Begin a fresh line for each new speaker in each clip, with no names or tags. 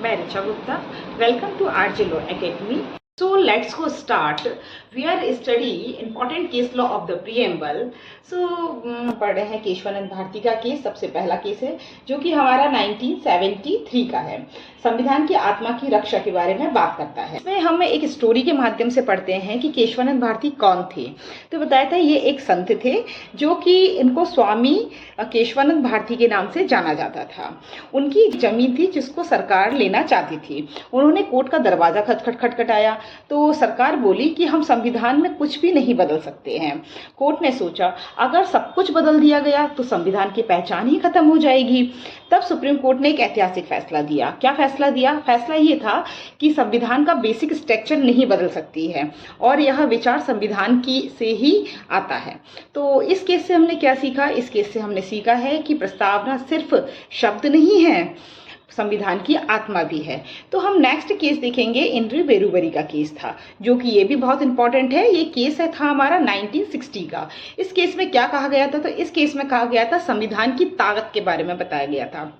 मैं Richa Gupta. Welcome to RJ Law Academy. So let's go start. We are study important case law of the preamble. So पढ़ रहे हैं केशवानंद भारती का case. सबसे पहला केस है जो कि हमारा 1973 का है. संविधान की आत्मा की रक्षा के बारे में बात करता है. इसमें हम एक स्टोरी के माध्यम से पढ़ते हैं कि केशवानंद भारती कौन थे. तो बताया था ये एक संत थे जो कि इनको स्वामी केशवानंद भारती के नाम से जाना जाता था. उनकी जमीन थी जिसको सरकार लेना चाहती थी. उन्होंने कोर्ट का दरवाजा खटखटाया तो सरकार बोली कि हम संविधान में कुछ भी नहीं बदल सकते हैं. कोर्ट ने सोचा अगर सब कुछ बदल दिया गया तो संविधान की पहचान ही खत्म हो जाएगी. तब सुप्रीम कोर्ट ने एक ऐतिहासिक फैसला दिया. क्या फैसला दिया? फैसला ये था कि संविधान का बेसिक स्ट्रक्चर नहीं बदल सकती है और यह विचार संविधान की से ही आता है. तो इस केस से हमने क्या सीखा? इस केस से हमने सीखा है कि प्रस्तावना सिर्फ शब्द नहीं है, संविधान की आत्मा भी है. तो हम नेक्स्ट केस देखेंगे. इंद्री बेरुबरी का केस था जो कि ये भी बहुत इंपॉर्टेंट है. ये केस है था हमारा 1960 का. इस केस में क्या कहा गया था? तो इस केस में कहा गया था संविधान की ताकत के बारे में बताया गया था.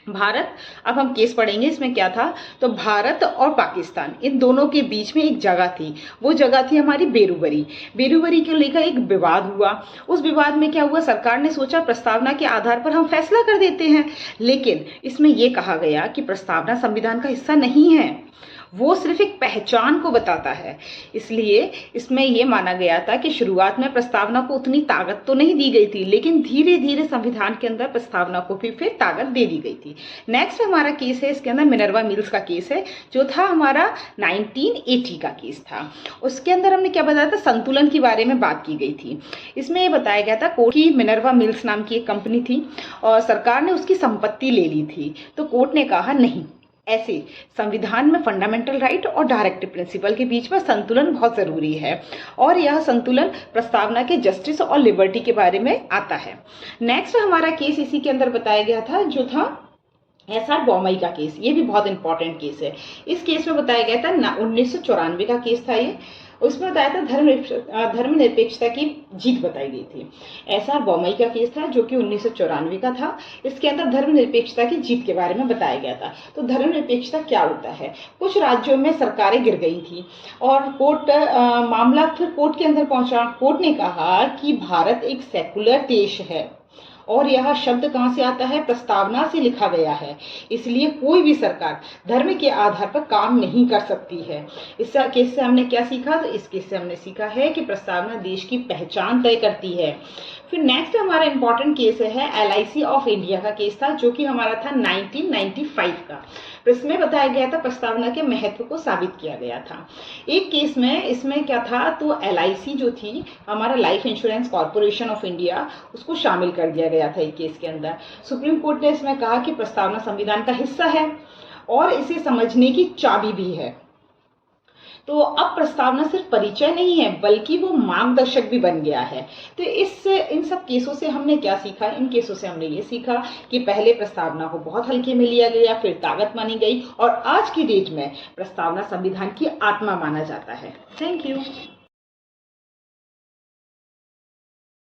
भारत, अब हम केस पढ़ेंगे. इसमें क्या था? तो भारत और पाकिस्तान इन दोनों के बीच में एक जगह थी. वो जगह थी हमारी बेरुबरी. बेरुबरी को लेकर एक विवाद हुआ. उस विवाद में क्या हुआ? सरकार ने सोचा प्रस्तावना के आधार पर हम फैसला कर देते हैं, लेकिन इसमें यह कहा गया कि प्रस्तावना संविधान का हिस्सा नहीं है, वो सिर्फ एक पहचान को बताता है. इसलिए इसमें यह माना गया था कि शुरुआत में प्रस्तावना को उतनी ताकत तो नहीं दी गई थी, लेकिन धीरे धीरे संविधान के अंदर प्रस्तावना को भी फिर ताकत दे दी गई थी. नेक्स्ट हमारा केस है, इसके अंदर मिनर्वा मिल्स का केस है जो था हमारा 1980 का केस था. उसके अंदर हमने क्या बताया था? संतुलन के बारे में बात की गई थी. इसमें यह बताया गया था कोर्ट की मिनर्वा मिल्स नाम की एक कंपनी थी और सरकार ने उसकी संपत्ति ले ली थी. तो कोर्ट ने कहा नहीं, ऐसे संविधान में फंडामेंटल राइट और डायरेक्टिव प्रिंसिपल के बीच में संतुलन बहुत जरूरी है और यह संतुलन प्रस्तावना के जस्टिस और लिबर्टी के बारे में आता है. नेक्स्ट हमारा केस इसी के अंदर बताया गया था जो था SR बोमई का केस. ये भी बहुत इंपॉर्टेंट केस है. इस केस में बताया गया था 1994 का केस था ये. उसमें बताया था धर्मनिरपेक्षता की जीत बताई गई थी. SR बोमई का केस था जो कि 1994 का था. इसके अंदर धर्मनिरपेक्षता की जीत के बारे में बताया गया था. तो धर्मनिरपेक्षता क्या होता है? कुछ राज्यों में सरकारें गिर गई थी और मामला फिर कोर्ट के अंदर पहुंचा. कोर्ट ने कहा कि भारत एक सेकुलर देश है और यह शब्द कहाँ से आता है? प्रस्तावना से लिखा गया है. इसलिए कोई भी सरकार धर्म के आधार पर काम नहीं कर सकती है. इस केस से हमने क्या सीखा? तो इस केस से हमने सीखा है कि प्रस्तावना देश की पहचान तय करती है. फिर नेक्स्ट हमारा इंपॉर्टेंट केस है LIC ऑफ इंडिया का केस था जो कि हमारा था 1995 का. इसमें बताया गया था प्रस्तावना के महत्व को साबित किया गया था. एक केस में इसमें क्या था? तो LIC जो थी हमारा life insurance corporation of India, उसको शामिल कर दिया गया था एक केस के अंदर. सुप्रीम कोर्ट ने इसमें कहा कि प्रस्तावना संविधान का हिस्सा है और इसे समझने की चाबी भी है. तो अब प्रस्तावना सिर्फ परिचय नहीं है बल्कि वो मार्गदर्शक भी बन गया है. तो इन सब केसों से हमने क्या सीखा? इन केसों से हमने ये सीखा कि पहले प्रस्तावना को बहुत हल्के में लिया गया, फिर ताकत मानी गई और आज की डेट में प्रस्तावना संविधान की आत्मा माना जाता है. Thank you.